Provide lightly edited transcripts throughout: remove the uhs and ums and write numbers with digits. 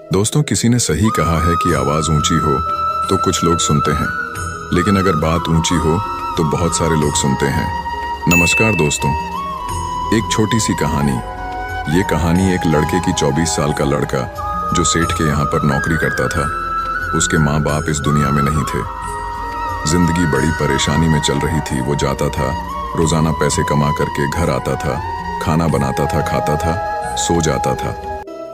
दोस्तों, किसी ने सही कहा है कि आवाज़ ऊंची हो तो कुछ लोग सुनते हैं, लेकिन अगर बात ऊंची हो तो बहुत सारे लोग सुनते हैं। नमस्कार दोस्तों, एक छोटी सी कहानी। ये कहानी एक लड़के की 24 साल का लड़का जो सेठ के यहाँ पर नौकरी करता था। उसके माँ बाप इस दुनिया में नहीं थे। जिंदगी बड़ी परेशानी में चल रही थी। वो जाता था, रोजाना पैसे कमा करके घर आता था, खाना बनाता था, खाता था, सो जाता था।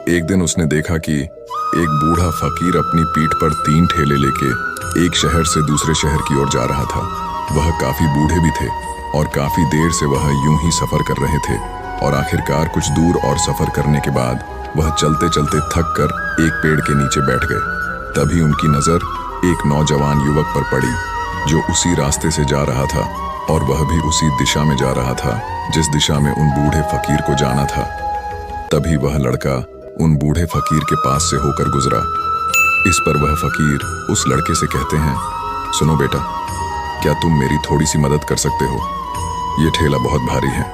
एक दिन उसने देखा कि एक बूढ़ा फकीर अपनी पीठ पर 3 ठेले लेके एक शहर से दूसरे शहर की ओर जा रहा था। वह काफी बूढ़े भी थे और काफी देर से वह यूं ही सफर कर रहे थे और आखिरकार कुछ दूर और सफर करने के बाद वह चलते चलते थक कर एक पेड़ के नीचे बैठ गए। तभी उनकी नजर एक नौजवान युवक पर पड़ी जो उसी रास्ते से जा रहा था और वह भी उसी दिशा में जा रहा था जिस दिशा में उन बूढ़े फकीर को जाना था। तभी वह लड़का उन बूढ़े फकीर के पास से होकर गुजरा। इस पर वह फकीर उस लड़के से कहते हैं, सुनो बेटा, क्या तुम मेरी थोड़ी सी मदद कर सकते हो? ये ठेला बहुत भारी है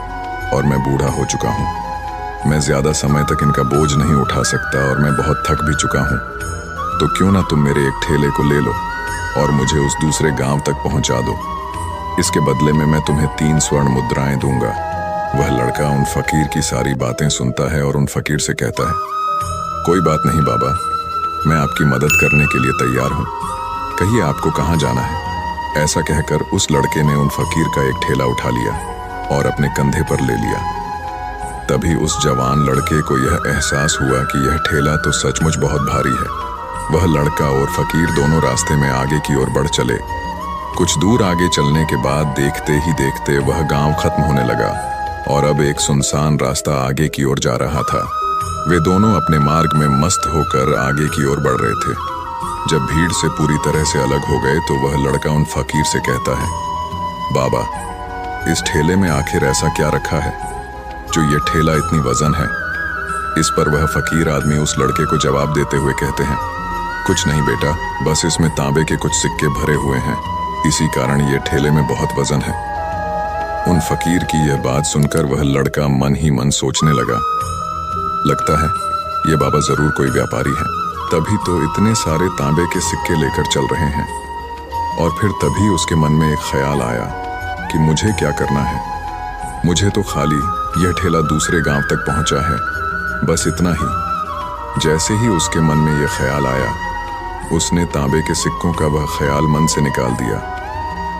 और मैं बूढ़ा हो चुका हूँ। मैं ज्यादा समय तक इनका बोझ नहीं उठा सकता और मैं बहुत थक भी चुका हूँ। तो क्यों ना तुम मेरे एक ठेले को ले लो और मुझे उस दूसरे गांव तक पहुंचा दो। इसके बदले में मैं तुम्हें 3 स्वर्ण मुद्राएं दूंगा। वह लड़का उन फकीर की सारी बातें सुनता है और उन फकीर से कहता है, कोई बात नहीं बाबा, मैं आपकी मदद करने के लिए तैयार हूँ। कहिए आपको कहाँ जाना है? ऐसा कहकर उस लड़के ने उन फकीर का एक ठेला उठा लिया और अपने कंधे पर ले लिया। तभी उस जवान लड़के को यह एहसास हुआ कि यह ठेला तो सचमुच बहुत भारी है। वह लड़का और फकीर दोनों रास्ते में आगे की ओर बढ़ चले। कुछ दूर आगे चलने के बाद देखते ही देखते वह गांव खत्म होने लगा और अब एक सुनसान रास्ता आगे की ओर जा रहा था। वे दोनों अपने मार्ग में मस्त होकर आगे की ओर बढ़ रहे थे। जब भीड़ से पूरी तरह से अलग हो गए तो वह लड़का उन फकीर से कहता है, बाबा, इस ठेले में आखिर ऐसा क्या रखा है जो ये ठेला इतनी वजन है? इस पर वह फकीर आदमी उस लड़के को जवाब देते हुए कहते हैं, कुछ नहीं बेटा, बस इसमें तांबे के कुछ सिक्के भरे हुए हैं, इसी कारण ये ठेले में बहुत वजन है। उन फकीर की यह बात सुनकर वह लड़का मन ही मन सोचने लगा, लगता है ये बाबा जरूर कोई व्यापारी है, तभी तो इतने सारे तांबे के सिक्के लेकर चल रहे हैं। और फिर तभी उसके मन में एक ख्याल आया कि मुझे क्या करना है। मुझे तो खाली यह ठेला दूसरे गांव तक पहुंचा है, बस इतना ही। जैसे ही उसके मन में यह ख्याल आया, उसने तांबे के सिक्कों का वह ख्याल मन से निकाल दिया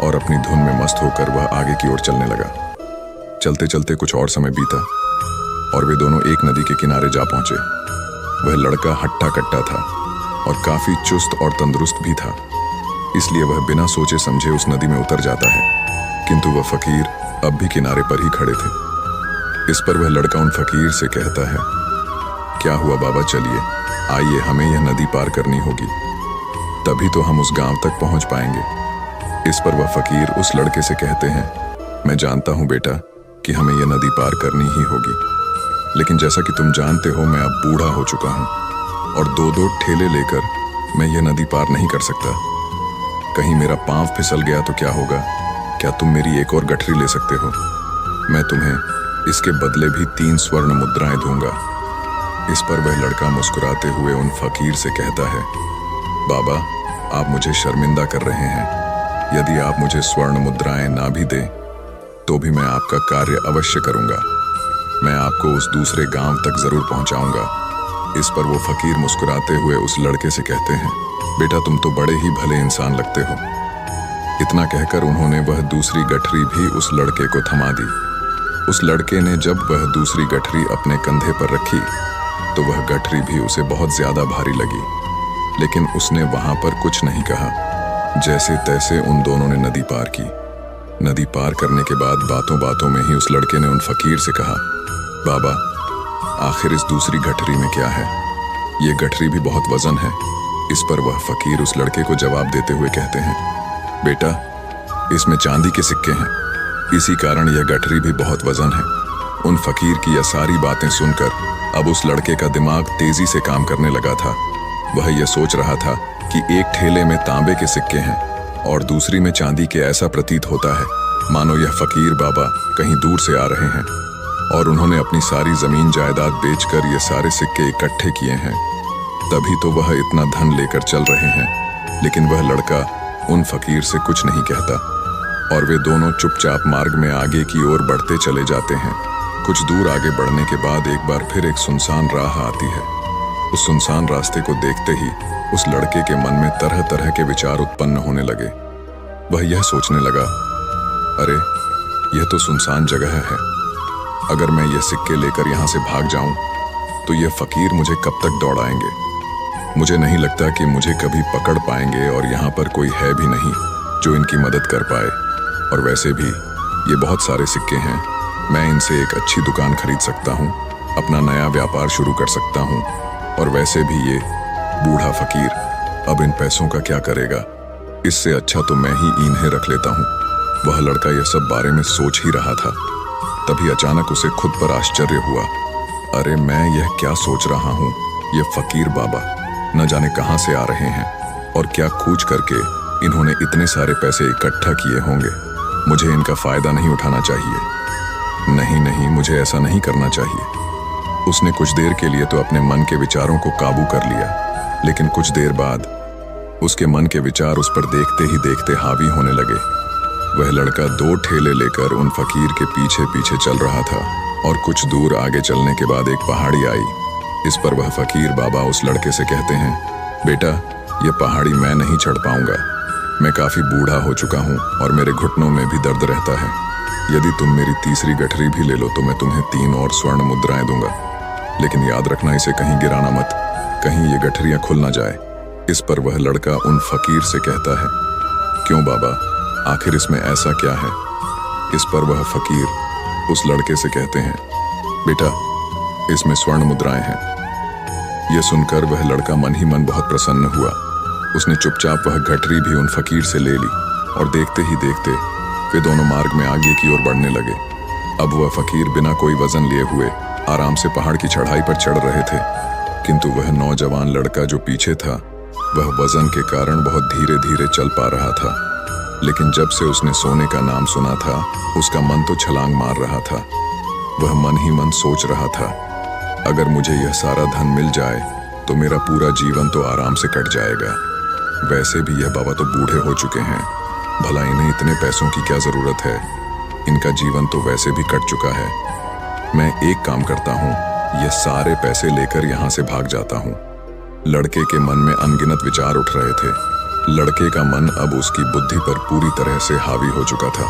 और अपनी धुन में मस्त होकर वह आगे की ओर चलने लगा। चलते चलते कुछ और समय बीता और वे दोनों एक नदी के किनारे जा पहुंचे। वह लड़का हट्टा कट्टा था और काफी चुस्त और तंदुरुस्त भी था, इसलिए वह बिना सोचे समझे उस नदी में उतर जाता है। किंतु वह फकीर अब भी किनारे पर ही खड़े थे। इस पर वह लड़का उन फकीर से कहता है, क्या हुआ बाबा, चलिए आइए, हमें यह नदी पार करनी होगी, तभी तो हम उस गांव तक पहुंच पाएंगे। इस पर वह फकीर उस लड़के से कहते हैं, मैं जानता हूं बेटा कि हमें यह नदी पार करनी ही होगी, लेकिन जैसा कि तुम जानते हो मैं अब बूढ़ा हो चुका हूं और 2-2 ठेले लेकर मैं यह नदी पार नहीं कर सकता। कहीं मेरा पांव फिसल गया तो क्या होगा? क्या तुम मेरी एक और गठरी ले सकते हो? मैं तुम्हें इसके बदले भी 3 स्वर्ण मुद्राएं दूंगा। इस पर वह लड़का मुस्कुराते हुए उन फकीर से कहता है, बाबा, आप मुझे शर्मिंदा कर रहे हैं। यदि आप मुझे स्वर्ण मुद्राएं ना भी दें तो भी मैं आपका कार्य अवश्य करूंगा। मैं आपको उस दूसरे गांव तक जरूर पहुंचाऊंगा। इस पर वो फकीर मुस्कुराते हुए उस लड़के से कहते हैं, बेटा, तुम तो बड़े ही भले इंसान लगते हो। इतना कहकर उन्होंने वह दूसरी गठरी भी उस लड़के को थमा दी। उस लड़के ने जब वह दूसरी गठरी अपने कंधे पर रखी तो वह गठरी भी उसे बहुत ज्यादा भारी लगी, लेकिन उसने वहां पर कुछ नहीं कहा। जैसे तैसे उन दोनों ने नदी पार की। नदी पार करने के बाद बातों बातों में ही उस लड़के ने उन फकीर से कहा, बाबा, आखिर इस दूसरी गठरी में क्या है? ये गठरी भी बहुत वजन है। इस पर वह फकीर उस लड़के को जवाब देते हुए कहते हैं, बेटा, इसमें चांदी के सिक्के हैं, इसी कारण यह गठरी भी बहुत वजन है। उन फकीर की यह सारी बातें सुनकर अब उस लड़के का दिमाग तेजी से काम करने लगा था। वह यह सोच रहा था कि एक ठेले में तांबे के सिक्के हैं और दूसरी में चांदी के। ऐसा प्रतीत होता है मानो यह फकीर बाबा कहीं दूर से आ रहे हैं और उन्होंने अपनी सारी जमीन जायदाद बेचकर ये सारे सिक्के इकट्ठे किए हैं। तभी तो वह इतना धन लेकर चल रहे हैं, लेकिन वह लड़का उन फकीर से कुछ नहीं कहता और वे दोनों चुपचाप मार्ग में आगे की ओर बढ़ते चले जाते हैं। कुछ दूर आगे बढ़ने के बाद एक बार फिर एक सुनसान राह आती है। उस सुनसान रास्ते को देखते ही उस लड़के के मन में तरह तरह के विचार उत्पन्न होने लगे। वह यह सोचने लगा, अरे यह तो सुनसान जगह है, अगर मैं ये सिक्के लेकर यहाँ से भाग जाऊं तो ये फकीर मुझे कब तक दौड़ाएंगे। मुझे नहीं लगता कि मुझे कभी पकड़ पाएंगे और यहाँ पर कोई है भी नहीं जो इनकी मदद कर पाए। और वैसे भी ये बहुत सारे सिक्के हैं, मैं इनसे एक अच्छी दुकान खरीद सकता हूँ, अपना नया व्यापार शुरू कर सकता हूँ। और वैसे भी ये बूढ़ा फकीर अब इन पैसों का क्या करेगा, इससे अच्छा तो मैं ही इन्हें रख लेता हूँ। वह लड़का यह सब बारे में सोच ही रहा था, तभी अचानक उसे खुद पर आश्चर्य हुआ। अरे मैं यह क्या सोच रहा हूँ, ये फकीर बाबा न जाने कहाँ से आ रहे हैं और क्या खोज करके इन्होंने इतने सारे पैसे इकट्ठा किए होंगे। मुझे इनका फायदा नहीं उठाना चाहिए। नहीं नहीं, मुझे ऐसा नहीं करना चाहिए। उसने कुछ देर के लिए तो अपने मन के विचारों को काबू कर लिया, लेकिन कुछ देर बाद उसके मन के विचार उस पर देखते ही देखते हावी होने लगे। वह लड़का 2 ठेले लेकर उन फकीर के पीछे पीछे चल रहा था और कुछ दूर आगे चलने के बाद एक पहाड़ी आई। इस पर वह फकीर बाबा उस लड़के से कहते हैं, बेटा यह पहाड़ी मैं नहीं चढ़ पाऊंगा, मैं काफी बूढ़ा हो चुका हूँ और मेरे घुटनों में भी दर्द रहता है। यदि तुम मेरी तीसरी गठरी भी ले लो तो मैं तुम्हें 3 और स्वर्ण मुद्राएं दूंगा, लेकिन याद रखना इसे कहीं गिराना मत, कहीं ये गठरियां खुल ना जाए। इस पर वह लड़का उन फकीर से कहता है, क्यों बाबा, आखिर इसमें ऐसा क्या है। इस पर वह फकीर उस लड़के से कहते हैं, बेटा इसमें स्वर्ण मुद्राएं हैं। यह सुनकर वह लड़का मन ही मन बहुत प्रसन्न हुआ। उसने चुपचाप वह गठरी भी उन फकीर से ले ली और देखते ही देखते वे दोनों मार्ग में आगे की ओर बढ़ने लगे। अब वह फकीर बिना कोई वजन लिए हुए आराम से पहाड़ की चढ़ाई पर चढ़ रहे थे, किंतु वह नौजवान लड़का जो पीछे था वह वजन के कारण बहुत धीरे धीरे चल पा रहा था। लेकिन जब से उसने सोने का नाम सुना था उसका मन तो छलांग मार रहा था। वह मन ही मन सोच रहा था, अगर मुझे यह सारा धन मिल जाए तो मेरा पूरा जीवन तो आराम से कट जाएगा। वैसे भी यह बाबा तो बूढ़े हो चुके हैं, भला इन्हें इतने पैसों की क्या जरूरत है, इनका जीवन तो वैसे भी कट चुका है। मैं एक काम करता हूँ, ये सारे पैसे लेकर यहाँ से भाग जाता हूँ। लड़के के मन में अनगिनत विचार उठ रहे थे। लड़के का मन अब उसकी बुद्धि पर पूरी तरह से हावी हो चुका था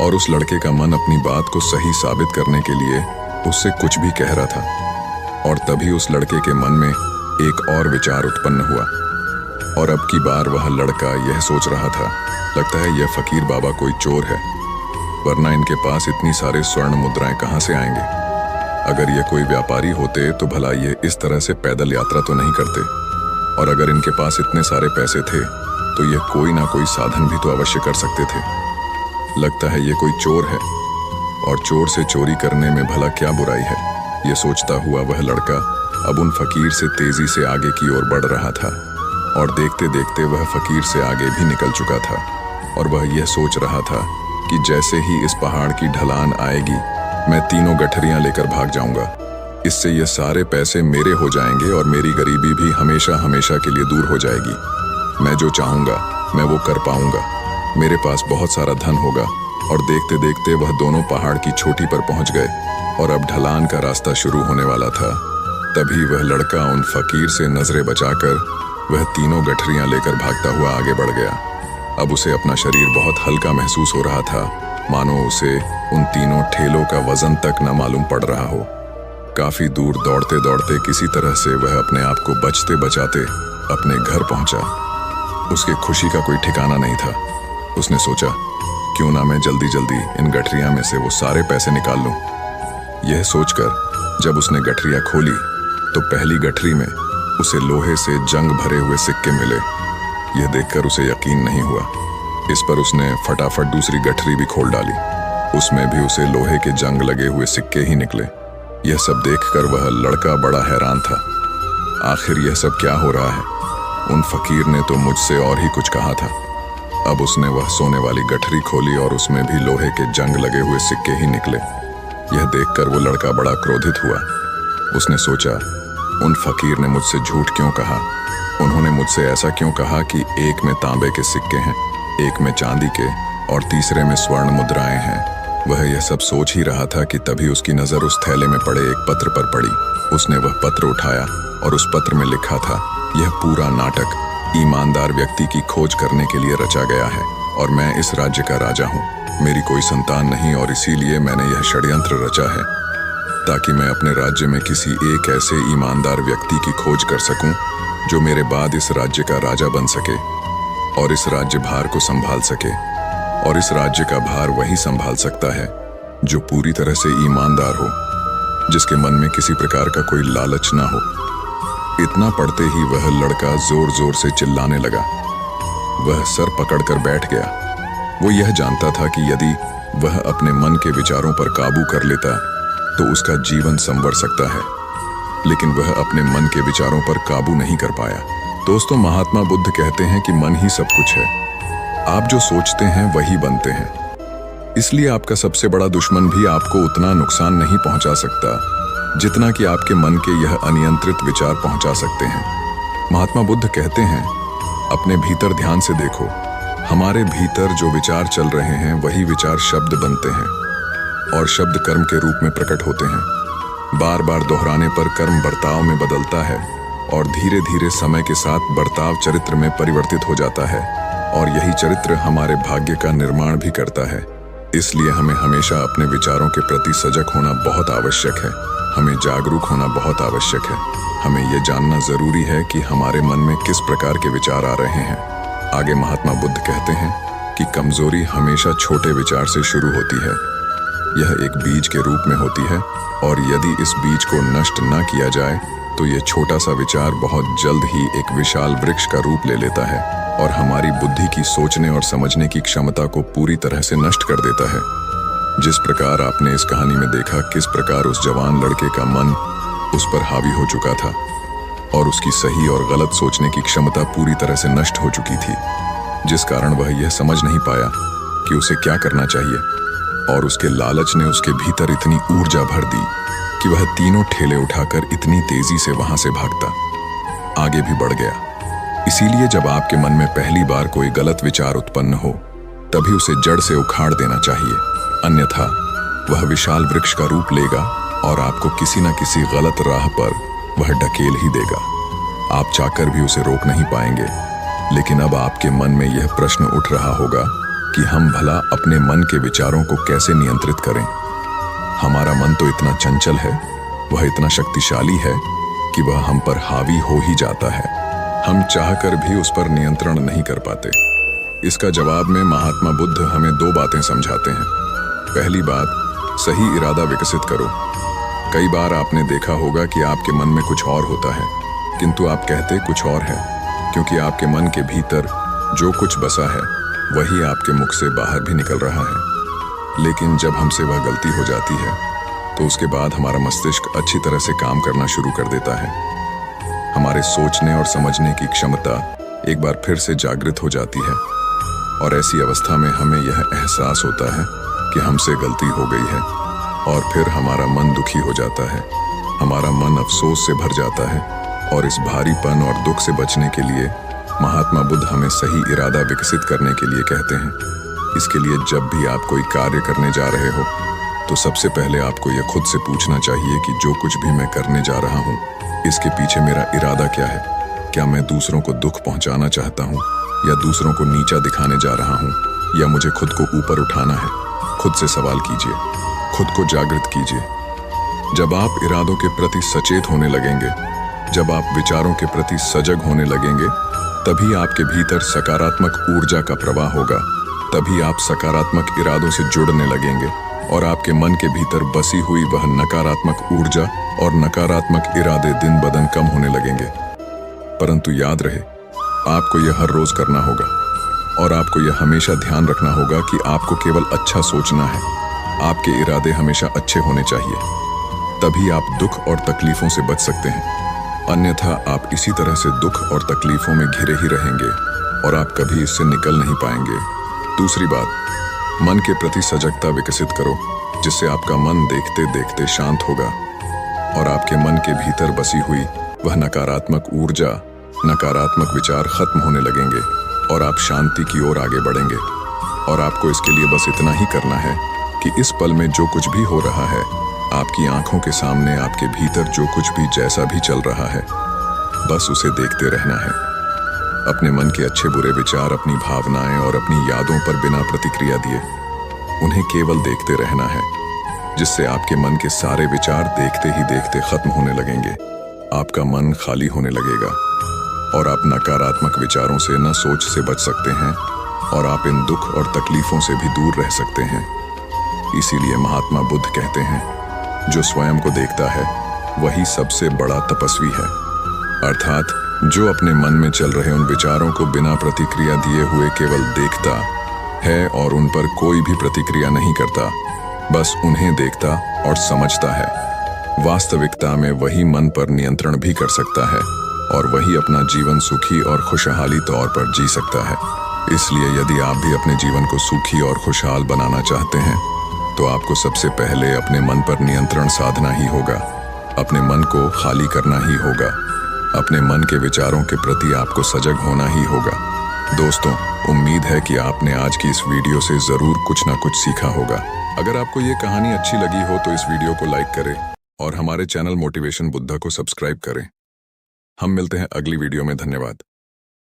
और उस लड़के का मन अपनी बात को सही साबित करने के लिए उससे कुछ भी कह रहा था। और तभी उस लड़के के मन में एक और विचार उत्पन्न हुआ और अब की बार वह लड़का यह सोच रहा था, लगता है यह फकीर बाबा कोई चोर है, वरना इनके पास इतनी सारे स्वर्ण मुद्राएं कहाँ से आएंगे। अगर ये कोई व्यापारी होते तो भला ये इस तरह से पैदल यात्रा तो नहीं करते, और अगर इनके पास इतने सारे पैसे थे तो ये कोई ना कोई साधन भी तो अवश्य कर सकते थे। लगता है ये कोई चोर है और चोर से चोरी करने में भला क्या बुराई है। ये सोचता हुआ वह लड़का अब उन फकीर से तेजी से आगे की ओर बढ़ रहा था और देखते देखते वह फकीर से आगे भी निकल चुका था। और वह यह सोच रहा था कि जैसे ही इस पहाड़ की ढलान आएगी मैं तीनों गठरियां लेकर भाग जाऊंगा। इससे ये सारे पैसे मेरे हो जाएंगे और मेरी गरीबी भी हमेशा हमेशा के लिए दूर हो जाएगी। मैं जो चाहूंगा मैं वो कर पाऊंगा, मेरे पास बहुत सारा धन होगा। और देखते देखते वह दोनों पहाड़ की चोटी पर पहुंच गए और अब ढलान का रास्ता शुरू होने वाला था। तभी वह लड़का उन फकीर से नजरें बचाकर वह तीनों गठरियां लेकर भागता हुआ आगे बढ़ गया। अब उसे अपना शरीर बहुत हल्का महसूस हो रहा था, मानो उसे उन तीनों ठेलों का वजन तक न मालूम पड़ रहा हो। काफी दूर दौड़ते दौड़ते किसी तरह से वह अपने आप को बचते बचाते अपने घर पहुंचा। उसकी खुशी का कोई ठिकाना नहीं था। उसने सोचा, क्यों ना मैं जल्दी जल्दी इन गठरियां में से वो सारे पैसे निकाल लूं। यह सोचकर जब उसने गठरियां खोली तो पहली गठरी में उसे लोहे से जंग भरे हुए सिक्के मिले। यह देखकर उसे यकीन नहीं हुआ। इस पर उसने फटाफट दूसरी गठरी भी खोल डाली, उसमें भी उसे लोहे के जंग लगे हुए सिक्के ही निकले। यह सब देखकर वह लड़का बड़ा हैरान था। आखिर यह सब क्या हो रहा है? उन फकीर ने तो मुझसे और ही कुछ कहा था। अब उसने वह सोने वाली गठरी खोली और उसमें भी लोहे के जंग लगे हुए सिक्के ही निकले। यह देखकर वो लड़का बड़ा क्रोधित हुआ। उसने सोचा, उन फकीर ने मुझसे झूठ क्यों कहा? उन्होंने मुझसे ऐसा क्यों कहा कि एक में तांबे के सिक्के हैं, एक में चांदी के और तीसरे में स्वर्ण मुद्राएं हैं? वह यह सब सोच ही रहा था कि तभी उसकी नज़र उस थैले में पड़े एक पत्र पर पड़ी। उसने वह पत्र उठाया और उस पत्र में लिखा था, यह पूरा नाटक ईमानदार व्यक्ति की खोज करने के लिए रचा गया है और मैं इस राज्य का राजा हूँ। मेरी कोई संतान नहीं और इसीलिए मैंने यह षड्यंत्र रचा है ताकि मैं अपने राज्य में किसी एक ऐसे ईमानदार व्यक्ति की खोज कर सकूं जो मेरे बाद इस राज्य का राजा बन सके और इस राज्य भार को संभाल सके। और इस राज्य का भार वही संभाल सकता है जो पूरी तरह से ईमानदार हो, जिसके मन में किसी प्रकार का कोई लालच ना हो। इतना पढ़ते ही वह लड़का जोर जोर से चिल्लाने लगा। वह सर पकड़कर बैठ गया। वो यह जानता था कि यदि वह अपने मन के विचारों पर काबू कर लेता तो उसका जीवन संवर सकता है, लेकिन वह अपने मन के विचारों पर काबू नहीं कर पाया। दोस्तों, महात्मा बुद्ध कहते हैं कि मन ही सब कुछ है। आप जो सोचते हैं वही बनते हैं। इसलिए आपका सबसे बड़ा दुश्मन भी आपको उतना नुकसान नहीं पहुंचा सकता जितना कि आपके मन के यह अनियंत्रित विचार पहुंचा सकते हैं। महात्मा बुद्ध कहते हैं, अपने भीतर ध्यान से देखो। हमारे भीतर जो विचार चल रहे हैं वही विचार शब्द बनते हैं और शब्द कर्म के रूप में प्रकट होते हैं। बार बार दोहराने पर कर्म बर्ताव में बदलता है और धीरे धीरे समय के साथ बर्ताव चरित्र में परिवर्तित हो जाता है और यही चरित्र हमारे भाग्य का निर्माण भी करता है। इसलिए हमें हमेशा अपने विचारों के प्रति सजग होना बहुत आवश्यक है। हमें जागरूक होना बहुत आवश्यक है। हमें यह जानना जरूरी है कि हमारे मन में किस प्रकार के विचार आ रहे हैं। आगे महात्मा बुद्ध कहते हैं कि कमजोरी हमेशा छोटे विचार से शुरू होती है। यह एक बीज के रूप में होती है और यदि इस बीज को नष्ट न किया जाए तो यह छोटा सा विचार बहुत जल्द ही एक विशाल वृक्ष का रूप ले लेता है और हमारी बुद्धि की सोचने और समझने की क्षमता को पूरी तरह से नष्ट कर देता है। जिस प्रकार आपने इस कहानी में देखा किस प्रकार उस जवान लड़के का मन उस पर हावी हो चुका था और उसकी सही और गलत सोचने की क्षमता पूरी तरह से नष्ट हो चुकी थी, जिस कारण वह यह समझ नहीं पाया कि उसे क्या करना चाहिए और उसके लालच ने उसके भीतर इतनी ऊर्जा भर दी कि वह तीनों ठेले उठाकर इतनी तेजी से वहां से भागता आगे भी बढ़ गया। इसीलिए जब आपके मन में पहली बार कोई गलत विचार उत्पन्न हो तभी उसे जड़ से उखाड़ देना चाहिए, अन्यथा वह विशाल वृक्ष का रूप लेगा और आपको किसी न किसी गलत राह पर वह ढकेल ही देगा। आप चाहकर भी उसे रोक नहीं पाएंगे। लेकिन अब आपके मन में यह प्रश्न उठ रहा होगा कि हम भला अपने मन के विचारों को कैसे नियंत्रित करें। हमारा मन तो इतना चंचल है, वह इतना शक्तिशाली है कि वह हम पर हावी हो ही जाता है। हम चाहकर भी उस पर नियंत्रण नहीं कर पाते। इसका जवाब में महात्मा बुद्ध हमें दो बातें समझाते हैं। पहली बात, सही इरादा विकसित करो। कई बार आपने देखा होगा कि आपके मन में कुछ और होता है किंतु आप कहते कुछ और है, क्योंकि आपके मन के भीतर जो कुछ बसा है वही आपके मुख से बाहर भी निकल रहा है। लेकिन जब हमसे वह गलती हो जाती है तो उसके बाद हमारा मस्तिष्क अच्छी तरह से काम करना शुरू कर देता है। हमारे सोचने और समझने की क्षमता एक बार फिर से जागृत हो जाती है और ऐसी अवस्था में हमें यह एहसास होता है कि हमसे गलती हो गई है और फिर हमारा मन दुखी हो जाता है। हमारा मन अफसोस से भर जाता है और इस भारीपन और दुख से बचने के लिए महात्मा बुद्ध हमें सही इरादा विकसित करने के लिए कहते हैं। इसके लिए जब भी आप कोई कार्य करने जा रहे हो तो सबसे पहले आपको यह खुद से पूछना चाहिए कि जो कुछ भी मैं करने जा रहा हूँ इसके पीछे मेरा इरादा क्या है। क्या मैं दूसरों को दुख पहुँचाना चाहता हूँ या दूसरों को नीचा दिखाने जा रहा हूँ या मुझे खुद को ऊपर उठाना है। खुद से सवाल कीजिए, खुद को जागृत कीजिए। जब आप इरादों के प्रति सचेत होने लगेंगे, जब आप विचारों के प्रति सजग होने लगेंगे, तभी आपके भीतर सकारात्मक ऊर्जा का प्रवाह होगा। तभी आप सकारात्मक इरादों से जुड़ने लगेंगे और आपके मन के भीतर बसी हुई वह नकारात्मक ऊर्जा और नकारात्मक इरादे दिन ब दिन कम होने लगेंगे। परंतु याद रहे, आपको यह हर रोज करना होगा और आपको यह हमेशा ध्यान रखना होगा कि आपको केवल अच्छा सोचना है। आपके इरादे हमेशा अच्छे होने चाहिए, तभी आप दुख और तकलीफों से बच सकते हैं। अन्यथा आप इसी तरह से दुख और तकलीफों में घिरे ही रहेंगे और आप कभी इससे निकल नहीं पाएंगे। दूसरी बात, मन के प्रति सजगता विकसित करो, जिससे आपका मन देखते देखते शांत होगा और आपके मन के भीतर बसी हुई वह नकारात्मक ऊर्जा, नकारात्मक विचार खत्म होने लगेंगे और आप शांति की ओर आगे बढ़ेंगे। और आपको इसके लिए बस इतना ही करना है कि इस पल में जो कुछ भी हो रहा है, आपकी आंखों के सामने आपके भीतर जो कुछ भी जैसा भी चल रहा है, बस उसे देखते रहना है। अपने मन के अच्छे बुरे विचार, अपनी भावनाएं और अपनी यादों पर बिना प्रतिक्रिया दिए उन्हें केवल देखते रहना है, जिससे आपके मन के सारे विचार देखते ही देखते खत्म होने लगेंगे। आपका मन खाली होने लगेगा और आप नकारात्मक विचारों से न सोच से बच सकते हैं और आप इन दुख और तकलीफों से भी दूर रह सकते हैं। इसीलिए महात्मा बुद्ध कहते हैं, जो स्वयं को देखता है वही सबसे बड़ा तपस्वी है। अर्थात जो अपने मन में चल रहे उन विचारों को बिना प्रतिक्रिया दिए हुए केवल देखता है और उन पर कोई भी प्रतिक्रिया नहीं करता, बस उन्हें देखता और समझता है। वास्तविकता में वही मन पर नियंत्रण भी कर सकता है और वही अपना जीवन सुखी और खुशहाली तौर पर जी सकता है। इसलिए यदि आप भी अपने जीवन को सुखी और खुशहाल बनाना चाहते हैं, तो आपको सबसे पहले अपने मन पर नियंत्रण साधना ही होगा। अपने मन को खाली करना ही होगा। अपने मन के विचारों के प्रति आपको सजग होना ही होगा। दोस्तों, उम्मीद है कि आपने आज की इस वीडियो से जरूर कुछ ना कुछ सीखा होगा। अगर आपको ये कहानी अच्छी लगी हो तो इस वीडियो को लाइक करें और हमारे चैनल मोटिवेशन बुद्धा को सब्सक्राइब करें। हम मिलते हैं अगली वीडियो में। धन्यवाद।